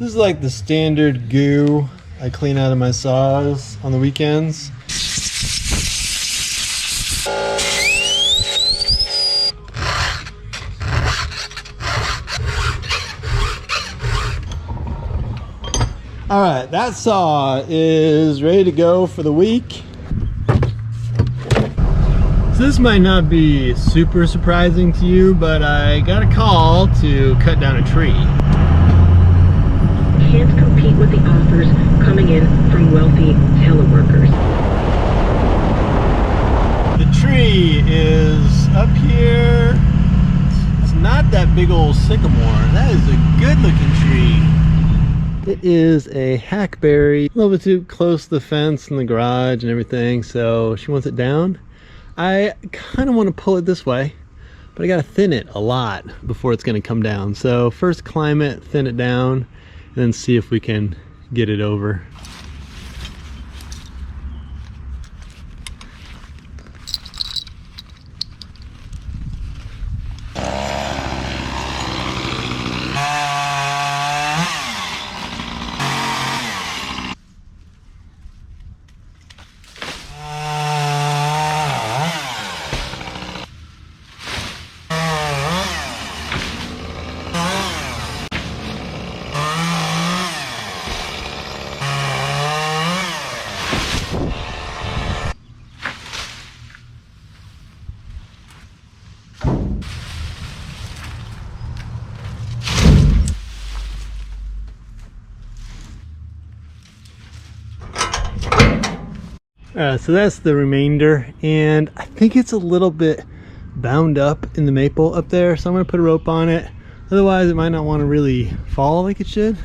This is like the standard goo I clean out of my saws on the weekends. Alright, that saw is ready to go for the week. So this might not be super surprising to you, but I got a call to cut down a tree. Can't compete with the offers coming in from wealthy teleworkers. The tree is up here. It's not that big old sycamore. That is a good looking tree. It is a hackberry, a little bit too close to the fence and the garage and everything, so she wants it down. I kind of want to pull it this way, but I got to thin it a lot before it's going to come down. So first climb it, thin it down, and then see if we can get it over. So that's the remainder, and I think it's a little bit bound up in the maple up there, so I'm going to put a rope on it. Otherwise it might not want to really fall like it should.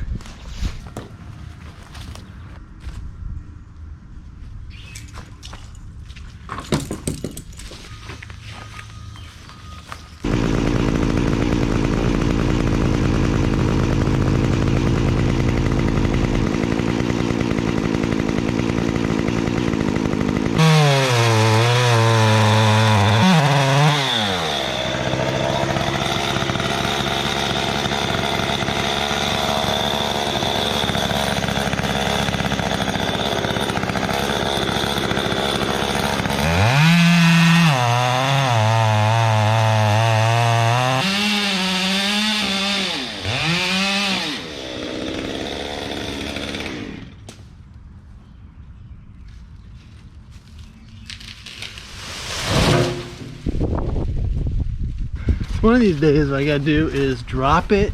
One of these days what I gotta do is drop it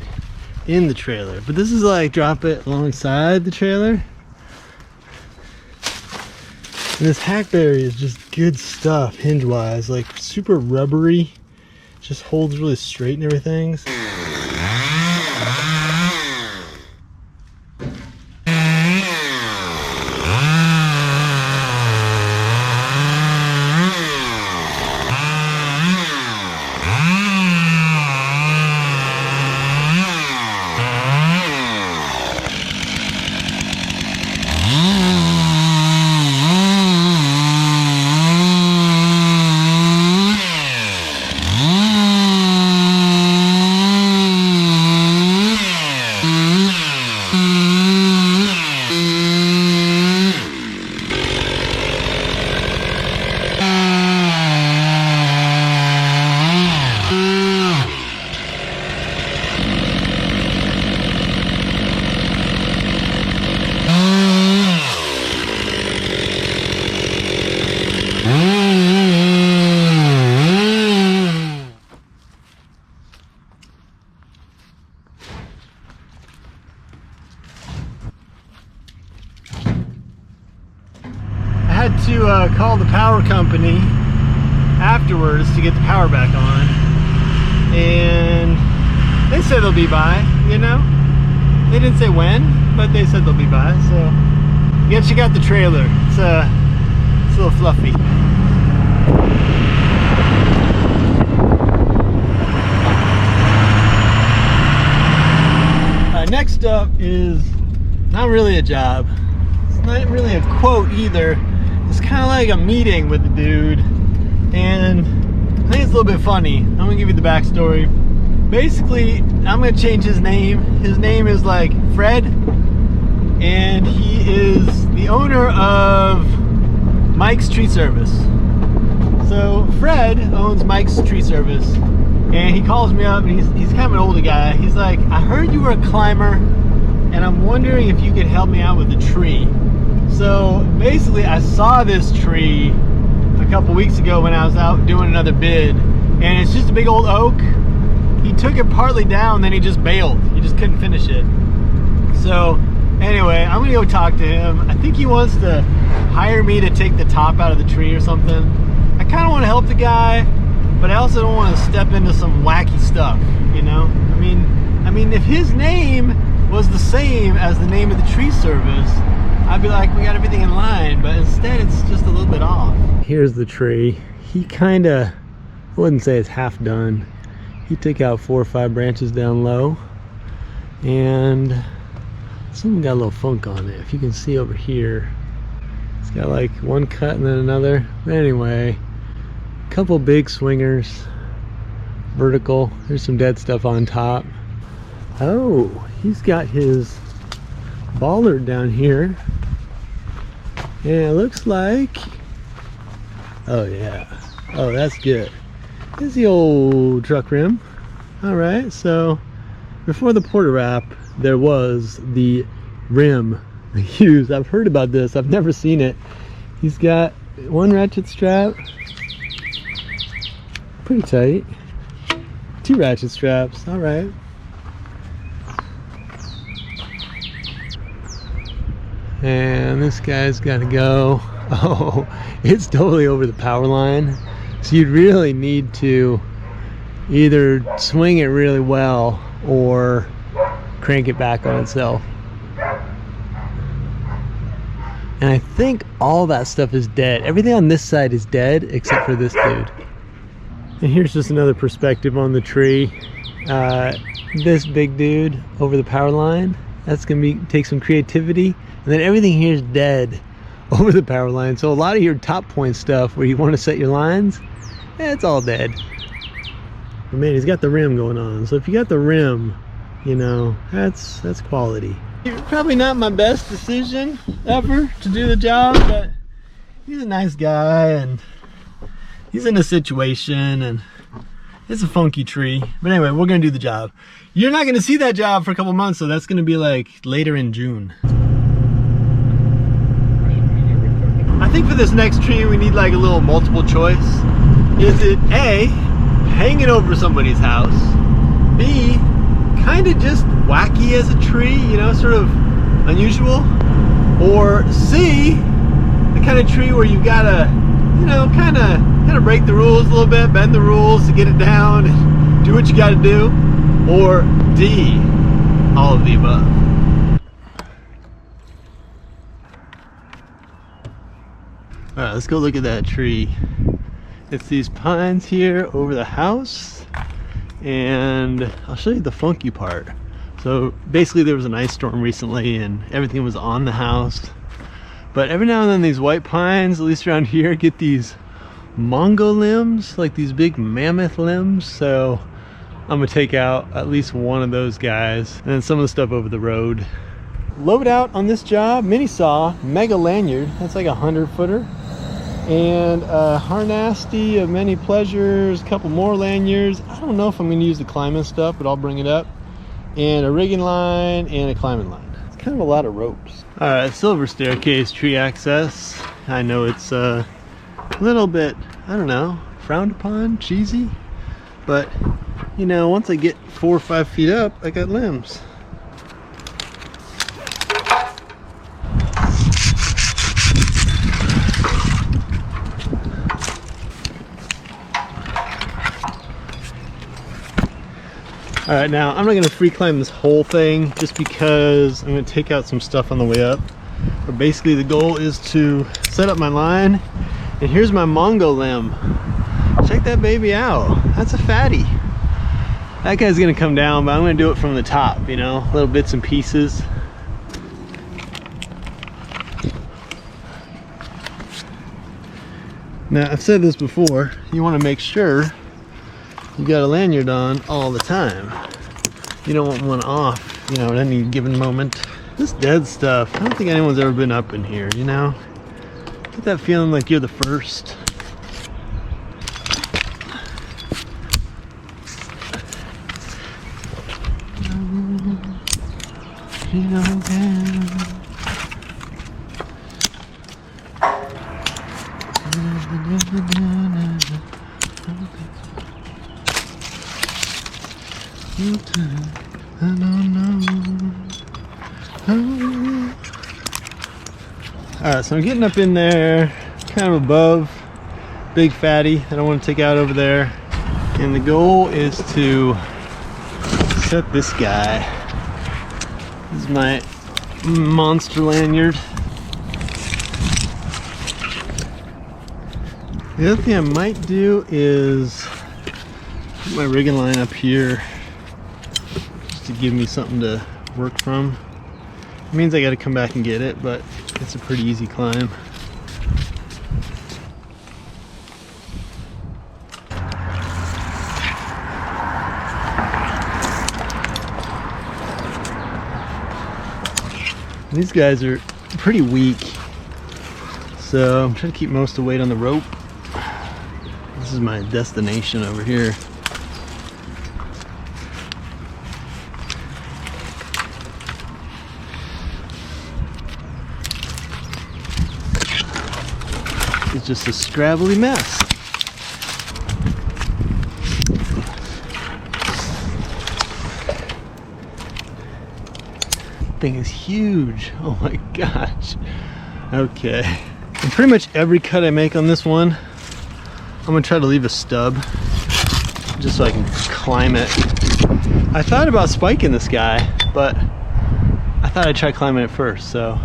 in the trailer, but this is like drop it alongside the trailer. And this hackberry is just good stuff hinge wise, like super rubbery, just holds really straight and everything. To call the power company afterwards to get the power back on, and they said they'll be by, you know. They didn't say when, but they said they'll be by, so I guess you got the trailer. It's a little fluffy. Next up is not really a job. It's not really a quote either. It's kind of like a meeting with the dude, and I think it's a little bit funny. I'm gonna give you the backstory. Basically, I'm gonna change his name. His name is like Fred, and he is the owner of Mike's Tree Service. So Fred owns Mike's Tree Service, and he calls me up, and he's kind of an older guy. He's like, I heard you were a climber, and I'm wondering if you could help me out with the tree. So basically, I saw this tree a couple weeks ago when I was out doing another bid, and it's just a big old oak. He took it partly down, then he just bailed. He just couldn't finish it. So anyway, I'm gonna go talk to him. I think he wants to hire me to take the top out of the tree or something. I kind of want to help the guy, but I also don't want to step into some wacky stuff, you know? I mean, if his name was the same as the name of the tree service, I'd be like, we got everything in line, but instead it's just a little bit off. Here's the tree. He kind of, I wouldn't say it's half done. He took out 4 or 5 branches down low, and something got a little funk on it. If you can see over here, it's got like one cut and then another. But anyway, a couple big swingers, vertical. There's some dead stuff on top. Oh, he's got his bollard down here, and it looks like, oh yeah, oh that's good. Here's the old truck rim. All right, so before the porter wrap, there was the rim used. I've heard about this, I've never seen it. He's got 1 ratchet strap, pretty tight, 2 ratchet straps. All right. And this guy's got to go. Oh, it's totally over the power line. So you'd really need to either swing it really well or crank it back on itself. And I think all that stuff is dead. Everything on this side is dead except for this dude. And here's just another perspective on the tree. This big dude over the power line, that's gonna take some creativity. And then everything here is dead over the power line. So a lot of your top point stuff where you want to set your lines, it's all dead. But man, he's got the rim going on. So if you got the rim, you know, that's quality. Probably not my best decision ever to do the job, but he's a nice guy and he's in a situation, and it's a funky tree. But anyway, we're gonna do the job. You're not gonna see that job for a couple months, so that's gonna be like later in June. I think for this next tree we need like a little multiple choice. Is it A, hang it over somebody's house, B, kind of just wacky as a tree, you know, sort of unusual, or C, the kind of tree where you gotta, you know, kind of break the rules a little bit, bend the rules to get it down, do what you gotta do, or D, all of the above. All right, let's go look at that tree. It's these pines here over the house, and I'll show you the funky part. So basically there was an ice storm recently and everything was on the house, but every now and then these white pines, at least around here, get these Mongo limbs, like these big mammoth limbs. So I'm gonna take out at least one of those guys, and then some of the stuff over the road. Load out on this job, mini saw, mega lanyard, that's like a 100-footer. And a Harnasty of many pleasures, a couple more lanyards. I don't know if I'm going to use the climbing stuff, but I'll bring it up. And a rigging line and a climbing line. It's kind of a lot of ropes. All right, silver staircase tree access. I know it's a little bit, I don't know, frowned upon, cheesy. But, you know, once I get 4 or 5 feet up, I got limbs. All right, now I'm not gonna free climb this whole thing just because I'm gonna take out some stuff on the way up. But basically the goal is to set up my line, and here's my Mongo limb. Check that baby out, that's a fatty. That guy's gonna come down, but I'm gonna do it from the top, you know, little bits and pieces. Now, I've said this before, you wanna make sure you got a lanyard on all the time. You don't want one off you know, at any given moment. This dead stuff, I don't think anyone's ever been up in here, you know? Get that feeling like you're the first. Alright, so I'm getting up in there, kind of above Big Fatty that I want to take out over there. And the goal is to set this guy. This is my monster lanyard. The other thing I might do is put my rigging line up here just to give me something to work from. It means I got to come back and get it, but it's a pretty easy climb. These guys are pretty weak, so I'm trying to keep most of the weight on the rope. This is my destination over here. It's just a scrabbly mess. Thing is huge. Oh my gosh. Okay. And pretty much every cut I make on this one, I'm gonna try to leave a stub just so I can climb it. I thought about spiking this guy, but I thought I'd try climbing it first, so.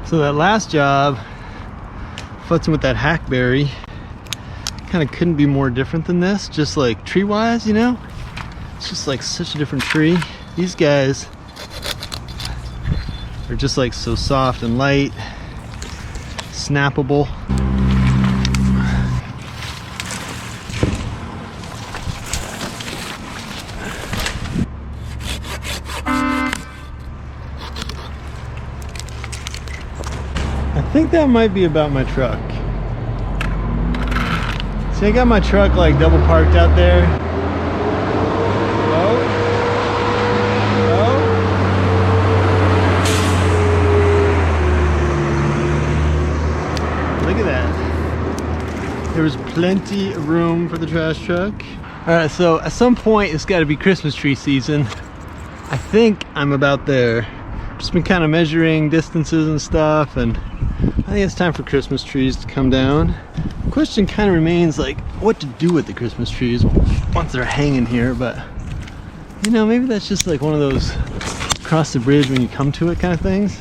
So that last job, futzing with that hackberry, kind of couldn't be more different than this, just like tree-wise, you know? It's just like such a different tree. These guys are just like so soft and light, snappable. I think that might be about my truck. See, I got my truck like double parked out there. Oh. Oh. Look at that. There was plenty of room for the trash truck. All right, so at some point it's got to be Christmas tree season. I think I'm about there. Just been kind of measuring distances and stuff, and I think it's time for Christmas trees to come down. The question kind of remains like what to do with the Christmas trees once they're hanging here, but you know, maybe that's just like one of those cross the bridge when you come to it kind of things.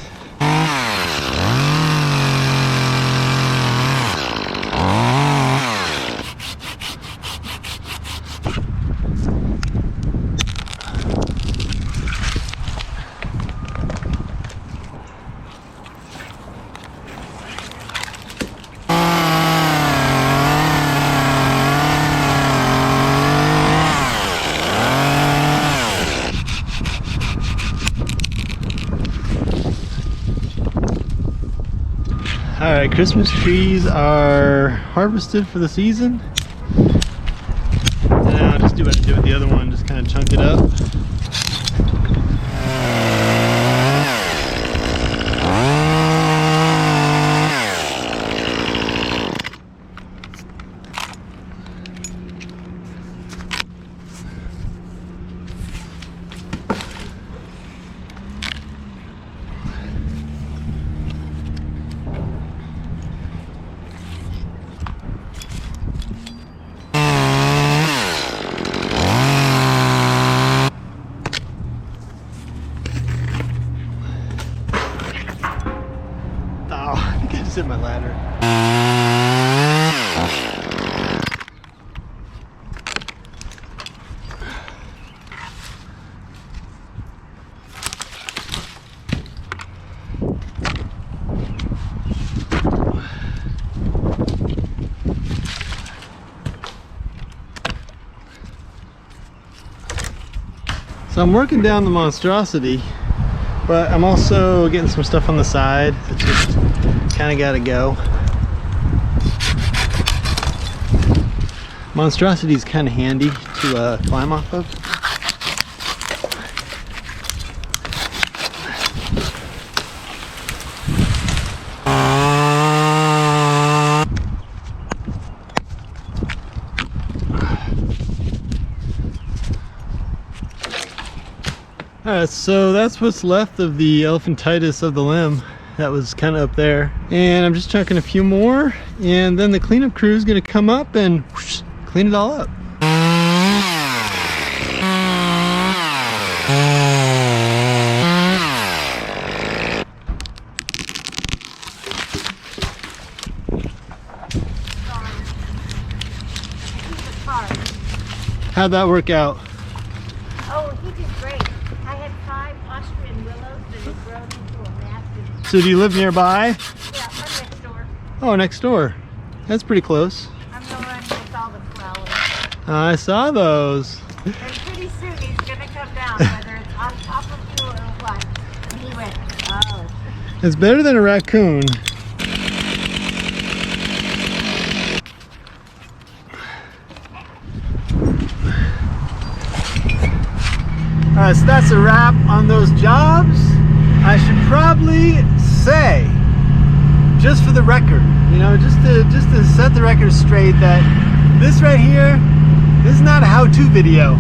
Alright, Christmas trees are harvested for the season. And now I'll just do what I did with the other one, just kind of chunk it up. sit in my ladder. So I'm working down the monstrosity, but I'm also getting some stuff on the side that just kind of got to go. Monstrosity is kind of handy to climb off of. Alright, so that's what's left of the elephantitis of the limb that was kind of up there. And I'm just chucking a few more, and then the cleanup crew is going to come up and whoosh, clean it all up. How'd that work out? Oh, he did great. I had 5 Austrian willows that had grown into a massive. So do you live nearby? Yeah, I'm next door. Oh, next door. That's pretty close. I'm the one with all the flowers. I saw those. And pretty soon he's gonna come down, whether it's on top of you or what. And he went, oh. It's better than a raccoon. Alright, so that's a wrap on those jobs. I should probably say, just for the record, you know, just to set the record straight, that this right here, this is not a how-to video.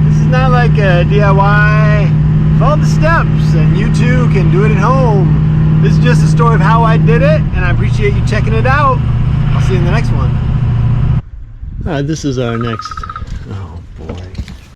This is not like a DIY. Follow the steps and you too can do it at home. This is just a story of how I did it, and I appreciate you checking it out. I'll see you in the next one. Alright, this is our next